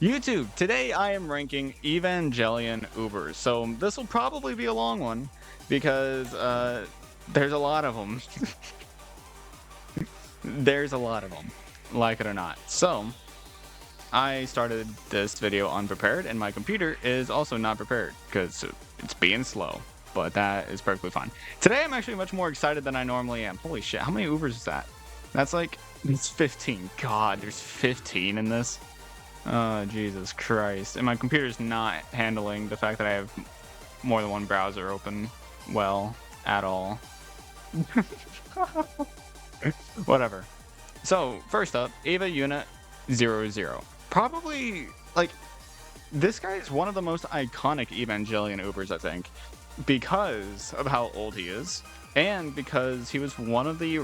YouTube, today I am ranking Evangelion UBERS. So this will probably be a long one because there's a lot of them. There's a lot of them, like it or not. So I started this video unprepared and my computer is also not prepared because it's being slow, but that is perfectly fine. Today I'm actually much more excited than I normally am. Holy shit, how many UBERS is that? That's like, it's 15. God, there's 15 in this. Oh, Jesus Christ. And my computer's not handling the fact that I have more than one browser open well at all. Whatever. So, first up, Eva Unit 00. Probably, like, this guy is one of the most iconic Evangelion Ubers, I think, because of how old he is, and because he was one of the...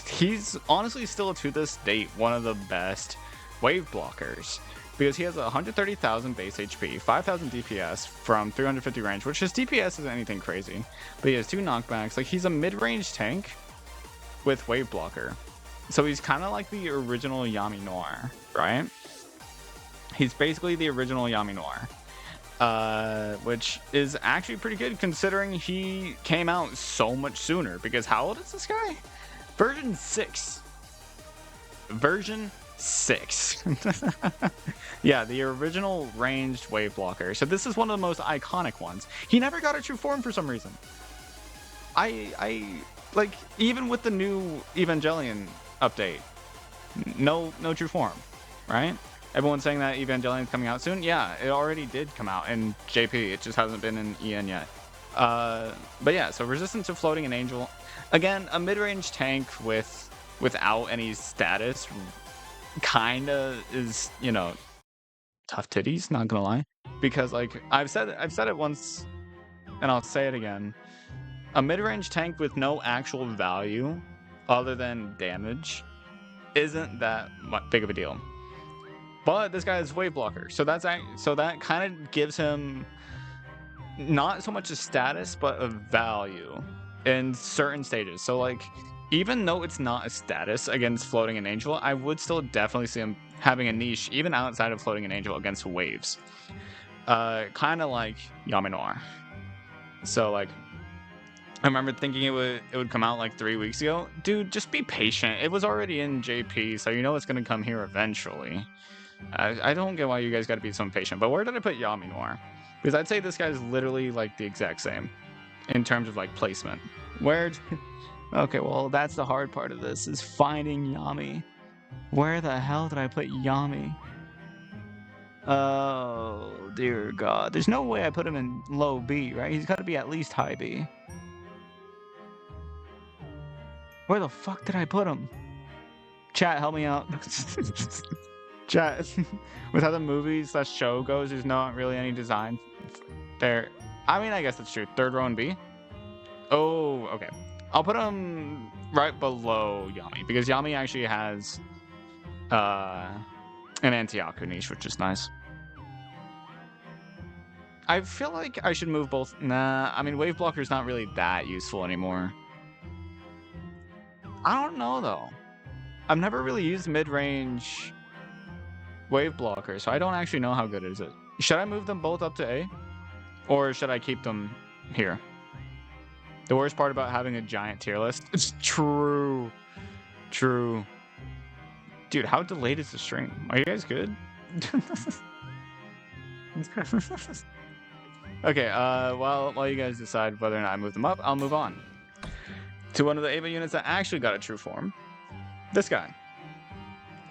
He's honestly still, to this date, one of the best wave blockers, because he has 130,000 base HP, 5,000 DPS from 350 range, which his DPS isn't anything crazy, but he has 2 knockbacks. Like, he's a mid-range tank with wave blocker, so he's kind of like the original Yami Noir, right? He's basically the original Yami Noir, which is actually pretty good considering he came out so much sooner, because how old is this guy? Version 6. Version 6. Yeah, the original ranged wave blocker. So this is one of the most iconic ones. He never got a true form for some reason. I like, even with the new Evangelion update, no true form, right? Everyone's saying that Evangelion is coming out soon. Yeah, it already did come out in JP. It just hasn't been in EN yet. But yeah, so resistant to floating and angel. Again, a mid-range tank without any status kinda is, you know, tough titties, not gonna lie. Because, like, I've said it once and I'll say it again. A mid-range tank with no actual value other than damage isn't that big of a deal. But this guy is wave blocker, so that kind of gives him not so much a status but a value in certain stages. So, like, even though it's not a status against floating and angel, I would still definitely see him having a niche even outside of floating and angel against waves, kind of like Yami Noir. So, like, I remember thinking it would come out like 3 weeks ago. Dude, just be patient. It was already in JP, so you know it's gonna come here eventually. I don't get why you guys gotta be so impatient. But where did I put Yami Noir? Because I'd say this guy's literally like the exact same in terms of like placement. Where? Okay, well, that's the hard part of this, is finding Yami. Where the hell did I put Yami? Oh, dear God. There's no way I put him in low B, right? He's got to be at least high B. Where the fuck did I put him? Chat, help me out. Chat, with how the movie / show goes, there's not really any design there. I mean, I guess that's true. Third row and B? Oh, okay. I'll put him right below Yami, because Yami actually has an anti-Aku niche, which is nice. I feel like I should move both. Nah, I mean, wave blocker's not really that useful anymore. I don't know, though. I've never really used mid-range wave blocker, so I don't actually know how good is it. Should I move them both up to A? Or should I keep them here? The worst part about having a giant tier list. It's true. True. Dude, how delayed is the stream? Are you guys good? Okay, while you guys decide whether or not I move them up, I'll move on to one of the Ava units that actually got a true form. This guy,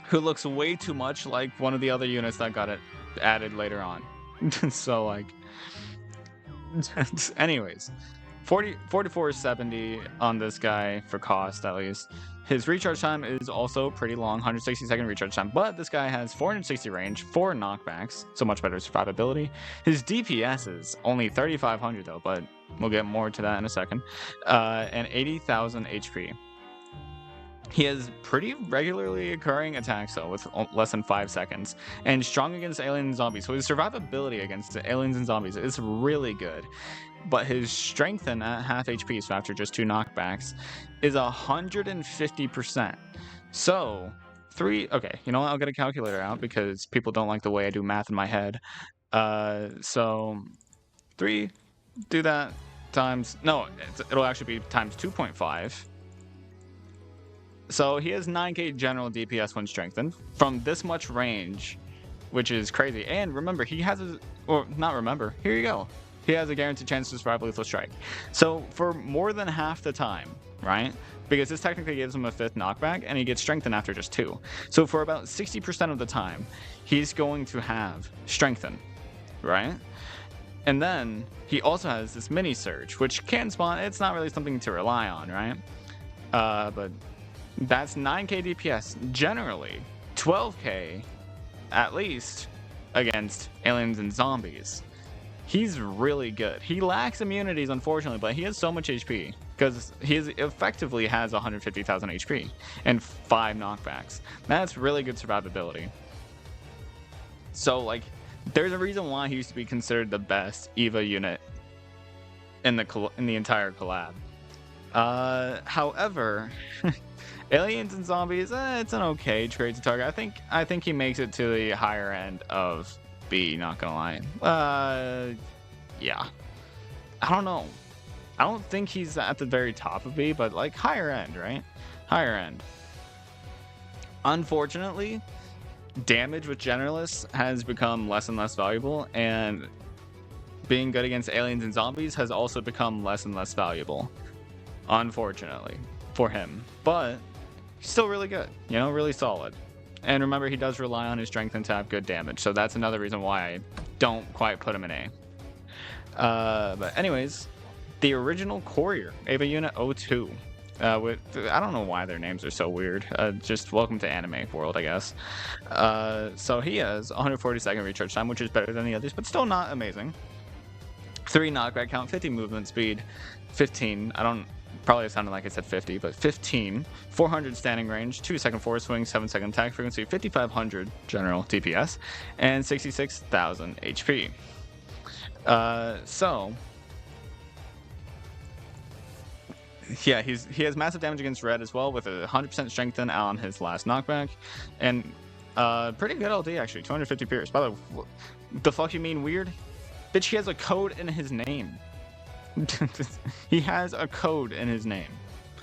who looks way too much like one of the other units that got it added later on. So, like, anyways, 4470 on this guy for cost, at least. His recharge time is also pretty long, 160-second recharge time, but this guy has 460 range, 4 knockbacks, so much better survivability. His DPS is only 3,500 though, but we'll get more to that in a second, and 80,000 HP. He has pretty regularly occurring attacks though, with less than 5 seconds, and strong against aliens and zombies, so his survivability against the aliens and zombies is really good. But his strengthen at half HP, so after just 2 knockbacks, is 150%. So 3, okay, you know what, I'll get a calculator out because people don't like the way I do math in my head. So 3, do that times, no, it'll actually be times 2.5. So he has 9k general DPS when strengthened from this much range, which is crazy. And remember, he has a, or not remember, here you go. He has a guaranteed chance to survive lethal strike. So for more than half the time, right? Because this technically gives him a 5th knockback, and he gets strengthened after just 2. So for about 60% of the time, he's going to have strengthen, right? And then he also has this mini surge, which can spawn. It's not really something to rely on, right? But that's 9k DPS generally, 12k at least against aliens and zombies. He's really good. He lacks immunities, unfortunately, but he has so much HP because he effectively has 150,000 HP and 5 knockbacks. That's really good survivability. So, like, there's a reason why he used to be considered the best EVA unit in the entire collab. However, aliens and zombies, it's an okay trade to target. I think he makes it to the higher end of B, not gonna lie. Yeah. I don't know. I don't think he's at the very top of B, but like higher end, right? Higher end. Unfortunately, damage with generalists has become less and less valuable, and being good against aliens and zombies has also become less and less valuable. Unfortunately for him, but still really good, you know, really solid. And remember, he does rely on his strength and to have good damage, so that's another reason why I don't quite put him in A. But anyways, the original courier, Ava Unit 02. With, I don't know why their names are so weird. Just welcome to anime world, I guess. So he has 140-second recharge time, which is better than the others, but still not amazing. 3 knockback count, 50 movement speed, 15. I don't. Probably sounded like I said 50, but 15, 400 standing range, 2-second forward swing, 7-second attack frequency, 5,500 general DPS, and 66,000 HP. So yeah, he has massive damage against red as well, with a 100% strengthen on his last knockback, and pretty good LD actually, 250 pierce. By the fuck you mean weird? Bitch, he has a code in his name. He has a code in his name.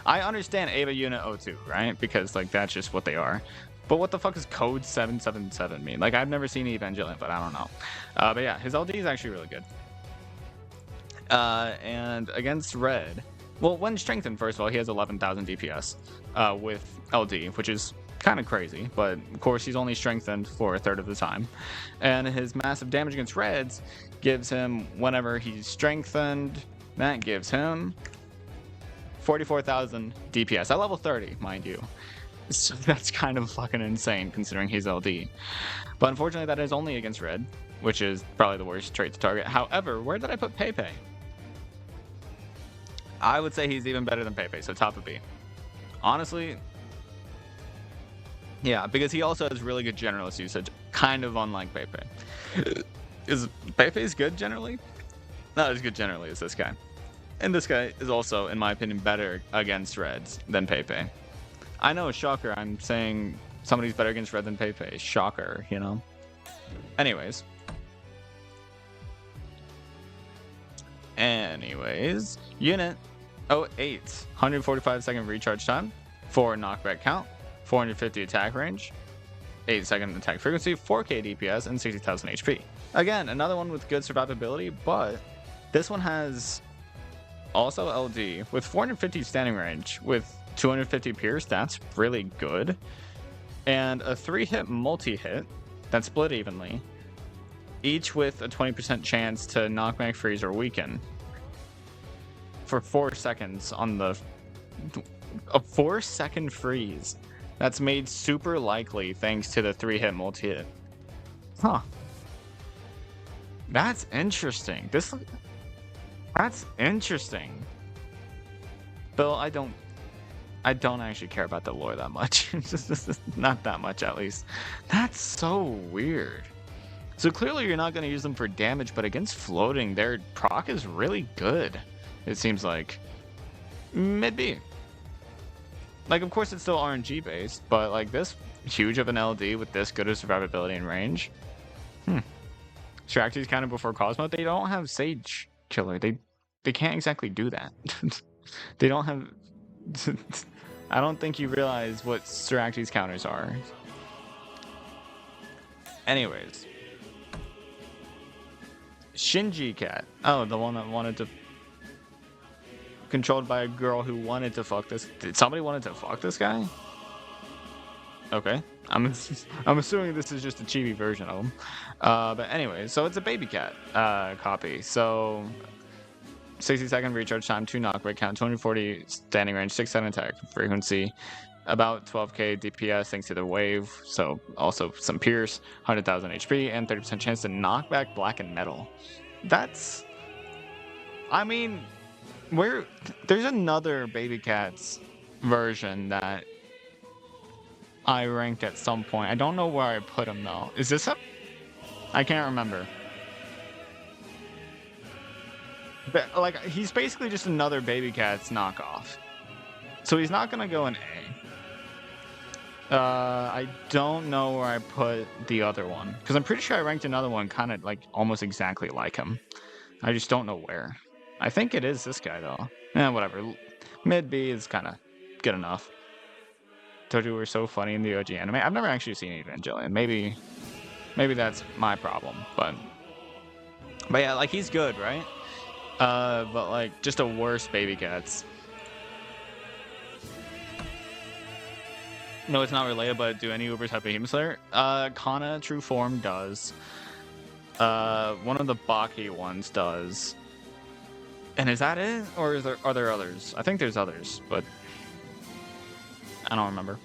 I understand Ava Unit 02, right? Because like that's just what they are. But what the fuck does code 777 mean? Like, I've never seen Evangelion, but I don't know. But yeah, his LD is actually really good. And against red, well, when strengthened, first of all, he has 11,000 DPS with LD, which is kind of crazy, but of course he's only strengthened for a third of the time. And his massive damage against reds gives him, whenever he's strengthened, that gives him 44,000 DPS at level 30, mind you. So that's kind of fucking insane considering he's LD. But unfortunately that is only against red, which is probably the worst trait to target. However, where did I put Pepe? I would say he's even better than Pepe, so top of B. Honestly, yeah, because he also has really good generalist usage, kind of unlike Pepe. Is Pepe's good generally? Not as good generally as this guy. And this guy is also, in my opinion, better against reds than Pepe. I know, shocker, I'm saying somebody's better against red than Pepe. Shocker, you know? Anyways, Unit 08, 145-second recharge time, 4 knockback count, 450 attack range, 8-second attack frequency, 4k DPS, and 60,000 HP. Again, another one with good survivability, but this one has also LD with 450 standing range with 250 pierce. That's really good. And a 3-hit multi-hit that's split evenly, each with a 20% chance to knockback, freeze, or weaken for 4 seconds on the... A 4-second freeze that's made super likely thanks to the 3-hit multi-hit. Huh. That's interesting. That's interesting. Bill, I don't actually care about the lore that much. Not that much, at least. That's so weird. So clearly you're not going to use them for damage, but against floating, their proc is really good. It seems like. Mid B. Like, of course, it's still RNG based, but like this, huge of an LD with this good of survivability and range. Straxy's kind of before Cosmo. They don't have Sage Killer. They can't exactly do that. They don't have. I don't think you realize what Straxy's counters are. Anyways, Shinji Cat. Oh, the one that wanted to. Controlled by a girl who wanted to fuck this. Did somebody wanted to fuck this guy? Okay, I'm assuming this is just a chibi version of him. But anyway, so it's a baby cat copy. So 60-second recharge time, 2 knockback count, 240 standing range, 6-7 attack frequency, about 12k DPS thanks to the wave. So also some pierce, 100,000 HP, and 30% chance to knock back black and metal. That's, I mean, there's another baby cats version that I ranked at some point. I don't know where I put him though. Is this up? I can't remember. But like, he's basically just another baby cat's knockoff. So he's not gonna go in A. I don't know where I put the other one because I'm pretty sure I ranked another one kind of like almost exactly like him. I just don't know where. I think it is this guy though. Whatever. Mid B is kind of good enough. Told you we're so funny in the OG anime. I've never actually seen Evangelion. Maybe that's my problem. But yeah, like he's good, right? But like just a worse baby cats. No, it's not related. But do any Ubers have Behemoth Slayer? Kana True Form does. One of the Baki ones does. And is that it, or are there others? I think there's others, but I don't remember.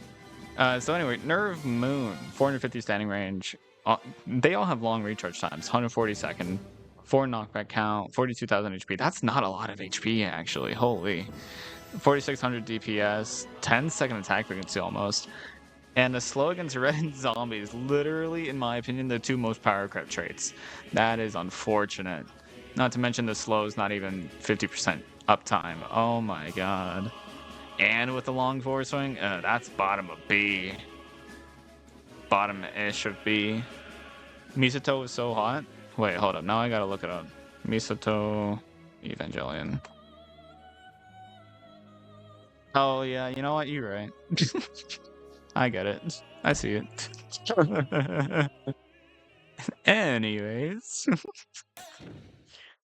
So anyway, Nerve Moon, 450 standing range. They all have long recharge times, 140 second, 4 knockback count, 42,000 HP. That's not a lot of HP actually. Holy, 4,600 DPS, 10-second attack frequency almost, and the slow against red zombies. Literally, in my opinion, the 2 most power crept traits. That is unfortunate. Not to mention the slow is not even 50% uptime. Oh my god. And with the long forward swing, that's bottom of B. Bottom-ish of B. Misato is so hot. Wait, hold up. Now I gotta look it up. Misato Evangelion. Oh yeah, you know what? You're right. I get it. I see it. Anyways.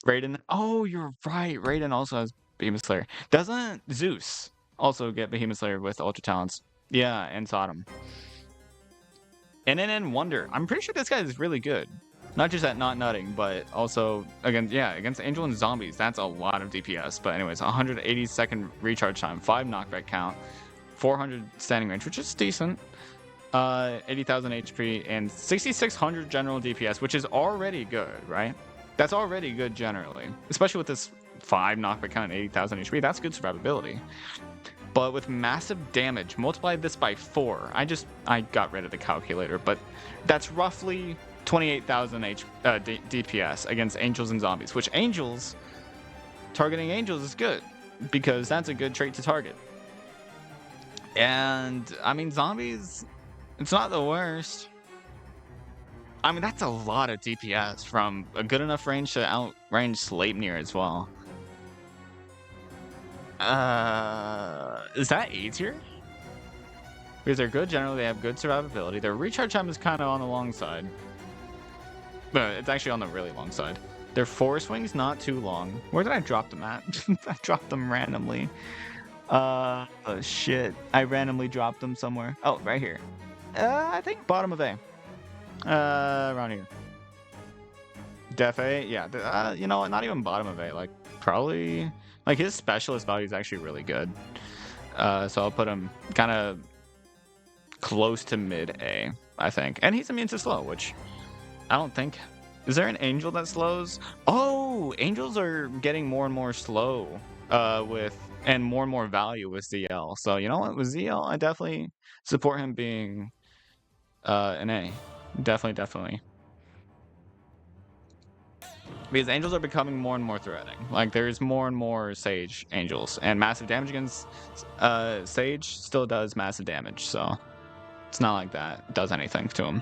Raiden. Oh, you're right. Raiden also has Behemoth Slayer. Doesn't Zeus also get Behemoth Slayer with Ultra Talents? Yeah, and Sodom. NNN Wonder. I'm pretty sure this guy is really good. Not just at not nutting, but also against Angel and Zombies. That's a lot of DPS. But anyways, 180-second recharge time, 5 knockback count, 400 standing range, which is decent. 80,000 HP and 6,600 general DPS, which is already good, right? That's already good generally, especially with this 5 knockback count and 80,000 HP. That's good survivability. But with massive damage, multiply this by 4. I got rid of the calculator, but that's roughly 28,000 DPS against Angels and Zombies, which targeting Angels is good because that's a good trait to target. And I mean, Zombies, it's not the worst. I mean, that's a lot of DPS from a good enough range to outrange Sleipnir as well. Is that A tier? Because they're good generally, they have good survivability. Their recharge time is kind of on the long side. But it's actually on the really long side. Their force swing's not too long. Where did I drop them at? I dropped them randomly. Oh shit. I randomly dropped them somewhere. Oh, right here. I think bottom of A. Around here. Def A? Yeah. You know what? Not even bottom of A. Like, probably... Like, his specialist value is actually really good. So I'll put him kind of close to mid-A, I think. And he's immune to slow, which I don't think... Is there an angel that slows? Oh! Angels are getting more and more slow and more value with ZL. So, you know what? With ZL, I definitely support him being an A. Definitely. Because angels are becoming more and more threatening. Like, there's more and more Sage angels. And massive damage against Sage still does massive damage, so... It's not like that does anything to him.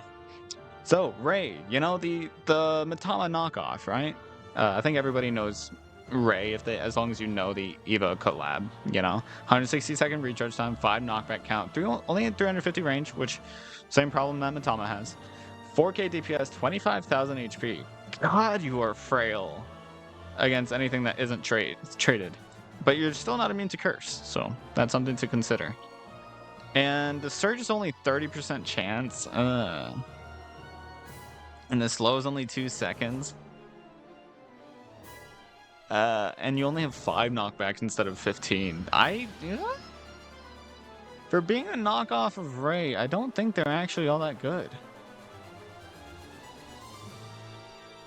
So, Ray, you know the Matama knockoff, right? I think everybody knows Ray as long as you know the Eva collab, you know. 160-second recharge time, 5 knockback count, only at 350 range, which same problem that Matama has. 4k DPS, 25,000 HP. God, you are frail against anything that isn't traded. But you're still not immune to curse, so that's something to consider. And the surge is only 30% chance. And the slow is only 2 seconds. And you only have 5 knockbacks instead of 15. For being a knockoff of Ray, I don't think they're actually all that good.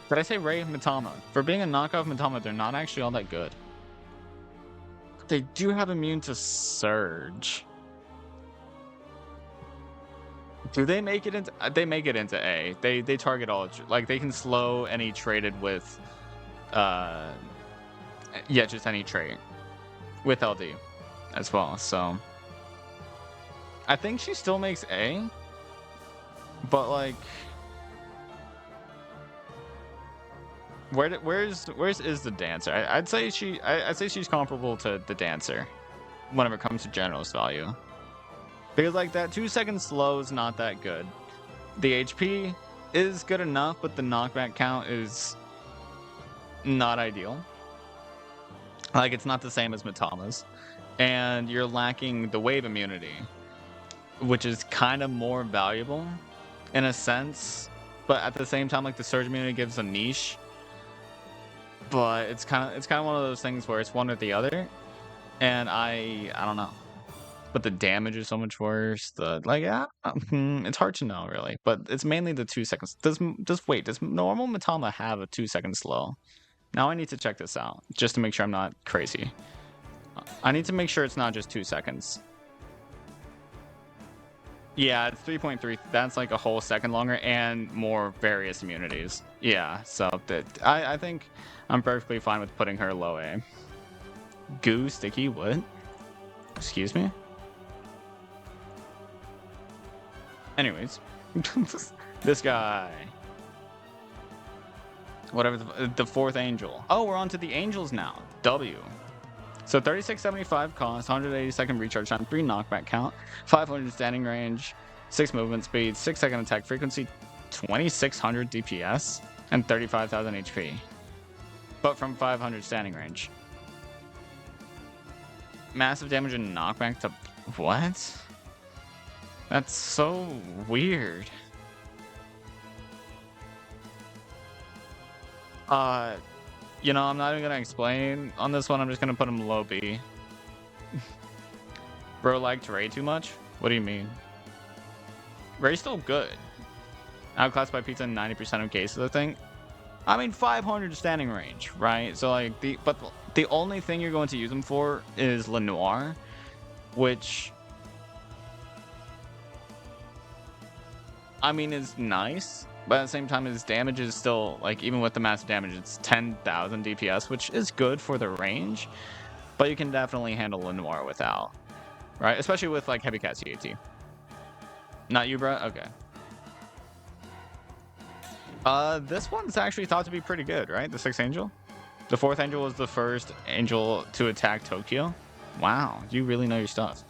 Did I say Ray Matama? For being a knockoff Matama, they're not actually all that good. They do have immune to surge. Do they make it into? They make it into A. They target all. Like they can slow any traded with, just any trait with LD as well. So I think she still makes A, but like, where's is the dancer? I'd say she's comparable to the dancer whenever it comes to generalist value. Because like that 2-second slow is not that good. The HP is good enough, but the knockback count is not ideal. Like it's not the same as Matama's. And you're lacking the wave immunity, which is kind of more valuable in a sense. But at the same time, like the surge immunity gives a niche. But it's kind of one of those things where it's one or the other. And I don't know. But the damage is so much worse. It's hard to know really, but it's mainly the 2 seconds. Does normal Matama have a 2-second slow? Now I need to check this out just to make sure I'm not crazy. I need to make sure it's not just 2 seconds. Yeah, it's 3.3. That's like a whole second longer and more various immunities. Yeah, so I think I'm perfectly fine with putting her low A. Goo sticky what? Excuse me. Anyways, this guy. Whatever, the 4th angel. Oh, we're on to the angels now. W. So 3675 cost, 180-second recharge time, 3 knockback count, 500 standing range, 6 movement speed, 6-second attack frequency, 2600 DPS, and 35,000 HP. But from 500 standing range. Massive damage and knockback to... What? That's so weird. You know, I'm not even gonna explain on this one. I'm just gonna put him low B. Bro liked Ray too much? What do you mean? Ray's still good. Outclassed by pizza in 90% of cases, I think. I mean, 500 standing range, right? So like the only thing you're going to use him for is Lenoir, which I mean is nice, but at the same time his damage is still like, even with the massive damage, it's 10,000 DPS, which is good for the range, but you can definitely handle Lenoir without, right? Especially with like heavy cat CAT. Not you, bro? Okay. This one's actually thought to be pretty good, right? The 6th angel? The 4th angel was the first angel to attack Tokyo. Wow, you really know your stuff.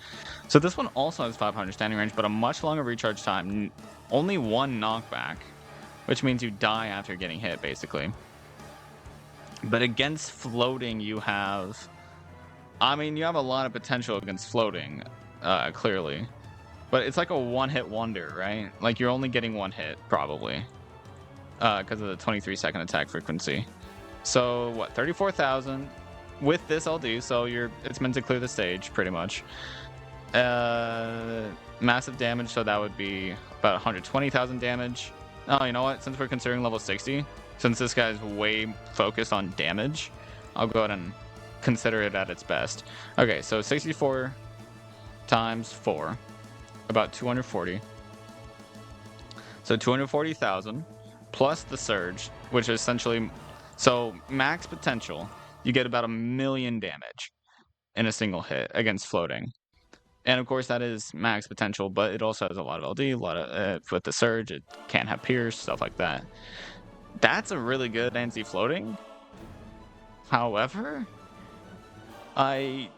So this one also has 500 standing range, but a much longer recharge time. Only 1 knockback, which means you die after getting hit, basically. But against floating, you have... I mean, you have a lot of potential against floating, clearly. But it's like a one-hit wonder, right? Like, you're only getting 1 hit, probably. Because of the 23-second attack frequency. So, what, 34,000? With this, I'll do, so it's meant to clear the stage, pretty much. Massive damage, so that would be about 120,000 damage. Oh, you know what? Since we're considering level 60, since this guy's way focused on damage, I'll go ahead and consider it at its best. Okay, so 64 times 4, about 240. So 240,000 plus the surge, which is essentially... So max potential, you get about 1 million damage in a single hit against floating. And of course, that is max potential, but it also has a lot of LD, a lot of with the surge, it can't have pierce, stuff like that. That's a really good anti-floating. However, I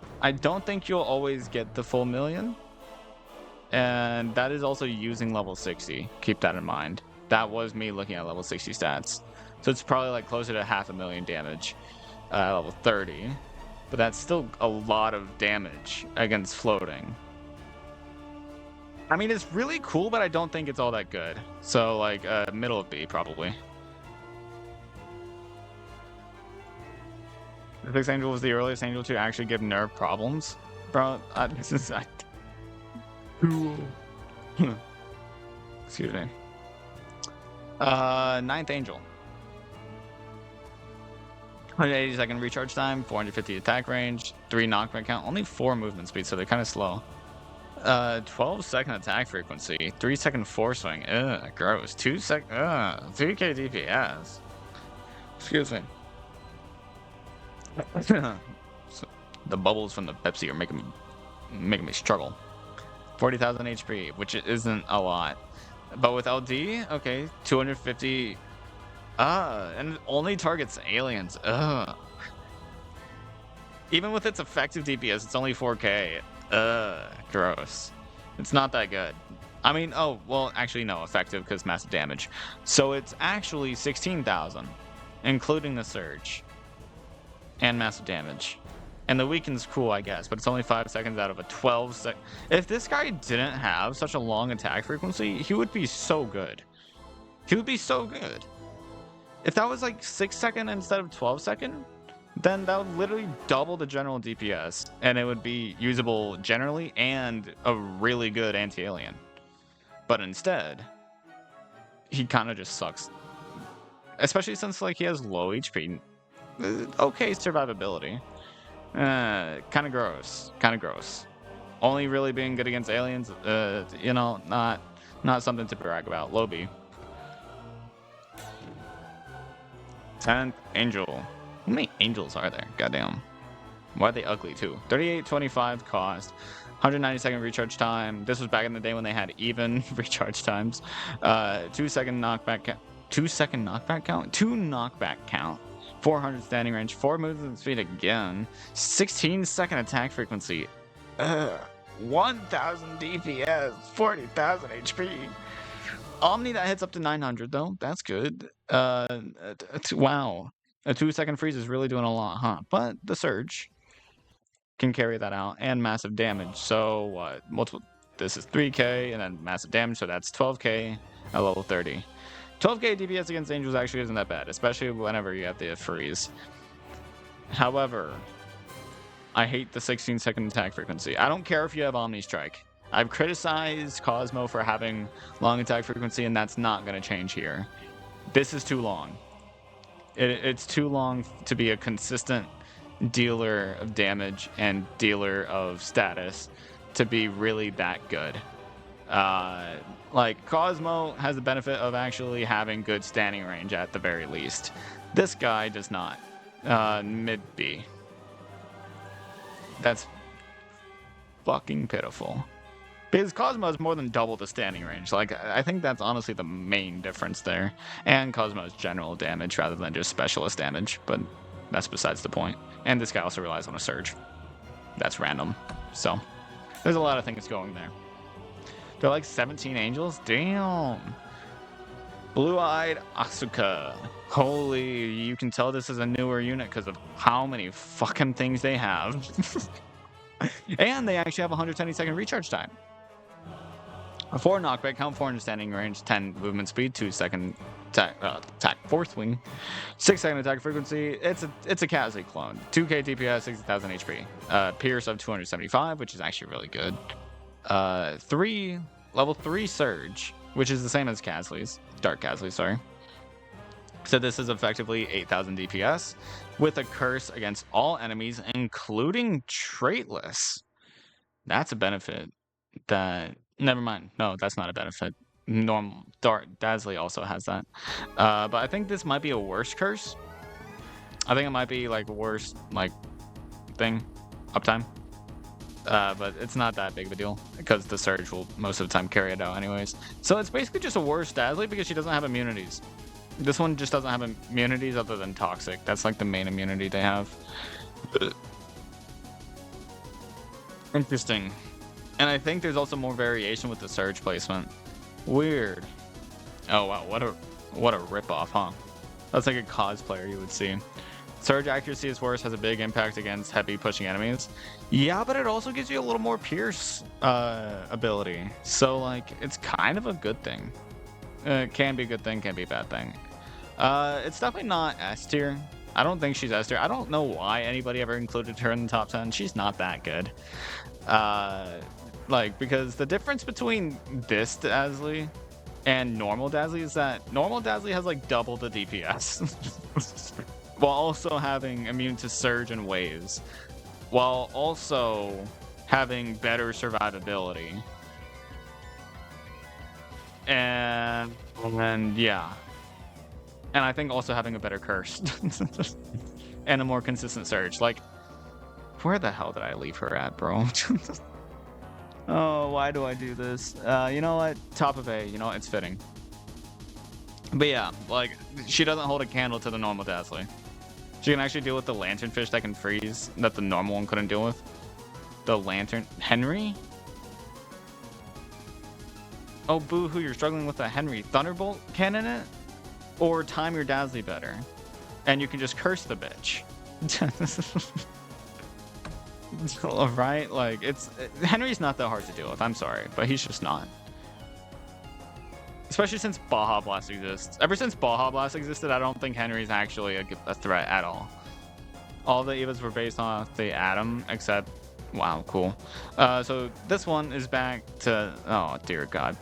don't think you'll always get the full million. And that is also using level 60. Keep that in mind. That was me looking at level 60 stats. So it's probably like closer to 500,000 damage level 30. But that's still a lot of damage against floating. I mean, it's really cool, but I don't think it's all that good. So, like, middle of B, probably. The Fixed Angel was the earliest angel to actually give nerve problems. Bro, this is... Cool. Excuse me. 9th Angel. 180 second recharge time, 450 attack range, 3 knockback count, only 4 movement speed, so they're kind of slow. 12 second attack frequency, 3 second force swing. Ugh, gross. 2 sec. 3k DPS. Excuse me. So, the bubbles from the Pepsi are making me struggle. 40,000 HP, which isn't a lot, but with LD, okay, 250. And it only targets aliens. Even with its effective DPS, it's only 4k. Gross. It's not that good. I mean, oh, well, actually, no, effective because massive damage. So it's actually 16,000, including the surge and massive damage. And the weaken's cool, I guess, but it's only 5 seconds out of a 12 sec. If this guy didn't have such a long attack frequency, he would be so good. He would be so good. If that was like 6 second instead of 12 second, then that would literally double the general DPS, and it would be usable generally and a really good anti-alien. But instead, he kind of just sucks. Especially since like he has low HP. Okay survivability. Kind of gross. Kind of gross. Only really being good against aliens, you know, not something to brag about. Low B. 10th Angel. How many angels are there? Goddamn. Why are they ugly too? 38.25 cost. 190 second recharge time. This was back in the day when they had even recharge times. 2 second knockback count. 2 second knockback count? 2 knockback count. 400 standing range. 4 movement speed again. 16 second attack frequency. 1,000 DPS. 40,000 HP. Omni that hits up to 900 though. That's good. Wow. A 2 second freeze is really doing a lot, huh? But the surge can carry that out, and massive damage. So what? Multiple. This is 3k, and then massive damage, so that's 12k at level 30. 12k DPS against angels actually isn't that bad, especially whenever you have the freeze. However, I hate the 16 second attack frequency. I don't care if you have Omni Strike. I've criticized Cosmo for having long attack frequency, and that's not going to change here. This is too long. It's too long to be a consistent dealer of damage and dealer of status to be really that good. Like, Cosmo has the benefit of actually having good standing range at the very least. This guy does not. Mid B. That's fucking pitiful. Because Cosmo has more than double the standing range. Like, I think that's honestly the main difference there. And Cosmo's general damage rather than just specialist damage. But that's besides the point. And this guy also relies on a surge. That's random. So, there's a lot of things going there. They're like 17 angels? Damn. Blue-eyed Asuka. Holy, you can tell this is a newer unit because of how many fucking things they have. And they actually have 120 second recharge time. 4 knockback count, 4 standing range, 10 movement speed, 2 second attack force swing, 6 second attack frequency. It's a Kazzy clone. 2k DPS, 60,000 HP. Pierce of 275, which is actually really good. Level 3 surge, which is the same as Kazly's. Dark Kazly, sorry. So this is effectively 8,000 DPS with a curse against all enemies, including traitless. That's a benefit that... Never mind. No, that's not a benefit. Normal Dark Dazzly also has that. But I think this might be a worse curse. I think it might be like worst like thing. Uptime. But it's not that big of a deal because the Surge will most of the time carry it out anyways. So it's basically just a worse Dazzly because she doesn't have immunities. This one just doesn't have immunities other than Toxic. That's like the main immunity they have. Interesting. And I think there's also more variation with the Surge placement. Weird. Oh wow, what a ripoff, huh? That's like a cosplayer you would see. Surge accuracy is worse, has a big impact against heavy pushing enemies. Yeah, but it also gives you a little more pierce ability. So like it's kind of a good thing. Can be a good thing, can be a bad thing. It's definitely not S tier. I don't think she's S tier. I don't know why anybody ever included her in the top 10. She's not that good. Like, because the difference between this Dazzly and normal Dazzly is that normal Dazzly has like double the DPS. While also having immune to Surge and Waves. While also having better survivability. And yeah. And I think also having a better curse. And a more consistent Surge. Like, where the hell did I leave her at, bro? Oh, why do I do this? You know what? Top of A, you know what? It's fitting. But yeah, like, she doesn't hold a candle to the normal Dazzly. She can actually deal with the Lanternfish that can freeze that the normal one couldn't deal with. The Lantern... Henry? Oh, boo-hoo, you're struggling with a Henry. Thunderbolt cannon it? Or time your Dazzly better. And you can just curse the bitch. Right? Like, Henry's not that hard to deal with, I'm sorry. But he's just not. Especially since Baja Blast exists. Ever since Baja Blast existed, I don't think Henry's actually a threat at all. All the Evas were based off the Atom, except... Wow, cool. So this one is back to... Oh, dear God.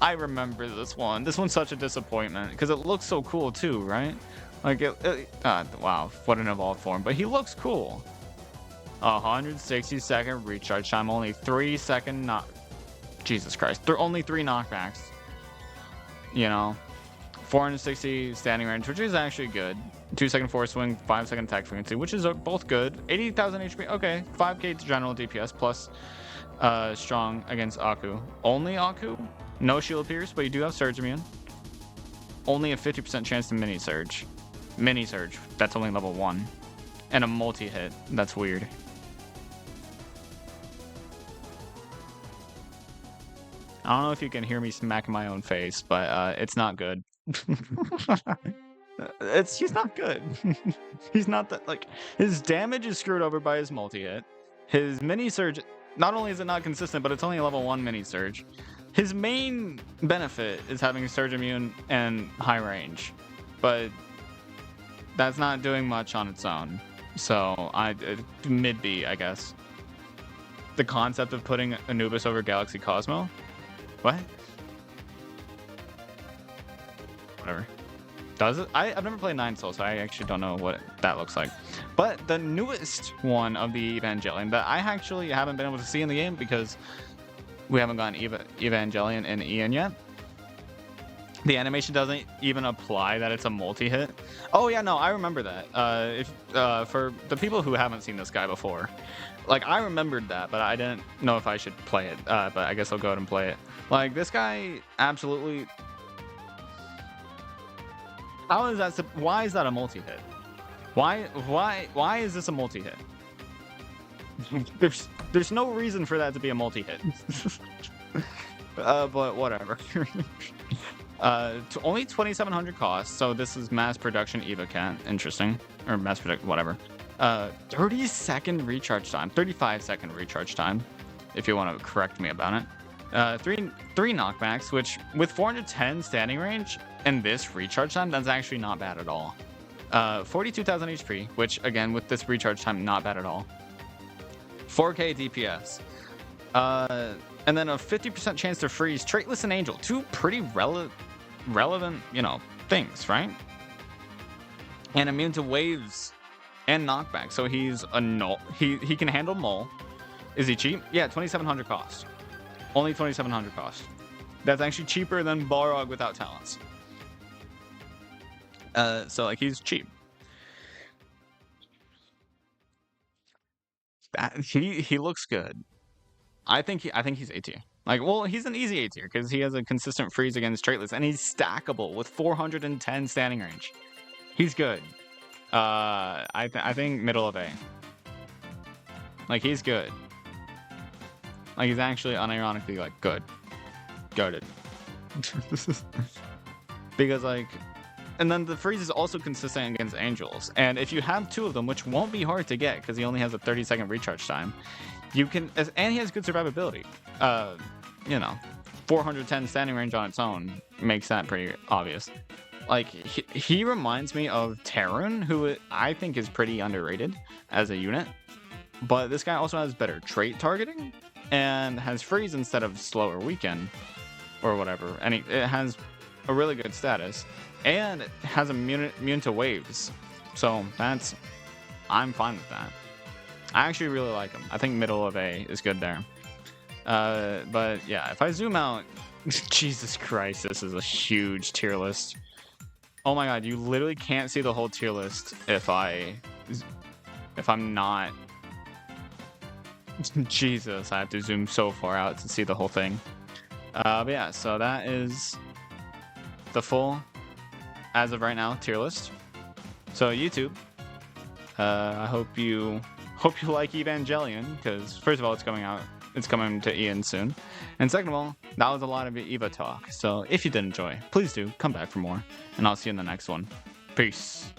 I remember this one. This one's such a disappointment, because it looks so cool too, right? Like, wow, what an evolved form. But he looks cool. 160-second recharge time, only 3-second knock... Jesus Christ. Only 3 knockbacks. You know, 460 standing range, which is actually good. 2-second force swing, 5-second attack frequency, which is both good. 80,000 HP, okay. 5k general DPS plus strong against Aku. Only Aku, no shield pierce, but you do have Surge immune. Only a 50% chance to mini Surge. Mini Surge, that's only level 1. And a multi-hit, that's weird. I don't know if you can hear me smacking my own face, but it's not good. He's not good. He's not that, like, his damage is screwed over by his multi-hit. His mini Surge, not only is it not consistent, but it's only a level 1 mini Surge. His main benefit is having Surge immune and high range, but that's not doing much on its own. So mid B, I guess. The concept of putting Anubis over Galaxy Cosmo. What? Whatever. Does it? I've never played 9 Soul, so I actually don't know what that looks like. But the newest one of the Evangelion that I actually haven't been able to see in the game because we haven't gotten Evangelion in Ian yet. The animation doesn't even apply that it's a multi-hit. Oh yeah, no, I remember that. For the people who haven't seen this guy before, like, I remembered that, but I didn't know if I should play it. But I guess I'll go ahead and play it. Like, this guy absolutely... How is that? Why is that a multi-hit? Why is this a multi-hit? There's no reason for that to be a multi-hit. But whatever. Only 2,700 cost, so this is mass production EvaCat. Interesting. Or mass product, whatever. 30-second recharge time. 35-second recharge time, if you want to correct me about it. Three knockbacks, which with 410 standing range and this recharge time, that's actually not bad at all. 42,000 HP, which again with this recharge time, not bad at all. 4k DPS. And then a 50% chance to freeze Traitless and Angel. Two pretty relevant, you know, things, right? And immune to waves and knockback. So he's a null. He can handle Mole. Is he cheap? Yeah, 2,700 cost. Only 2,700 cost. That's actually cheaper than Balrog without talents. So like he's cheap. he looks good. I think he's A tier. Like, well, he's an easy A tier because he has a consistent freeze against Tierlist, and he's stackable with 410 standing range. He's good. I think middle of A. Like, he's good. Like, he's actually unironically like good. Goated. Because like, and then the freeze is also consistent against Angels, and if you have 2 of them, which won't be hard to get because he only has a 30-second recharge time, you can, and he has good survivability. You know, 410 standing range on its own makes that pretty obvious. Like, he reminds me of Terran, who I think is pretty underrated as a unit, but this guy also has better trait targeting and has freeze instead of slow or weaken or whatever, and it has a really good status and it has immune to waves, so I'm fine with that. I actually really like him. I think middle of A is good there. But yeah, if I zoom out, Jesus Christ, this is a huge tier list. Oh my god, you literally can't see the whole tier list if I'm not. Jesus, I have to zoom so far out to see the whole thing. But yeah, so that is the full, as of right now, tier list. So YouTube, I hope you like Evangelion, because first of all, it's coming to Ian soon, and second of all, that was a lot of Eva talk. So if you did enjoy, please do come back for more, and I'll see you in the next one. Peace.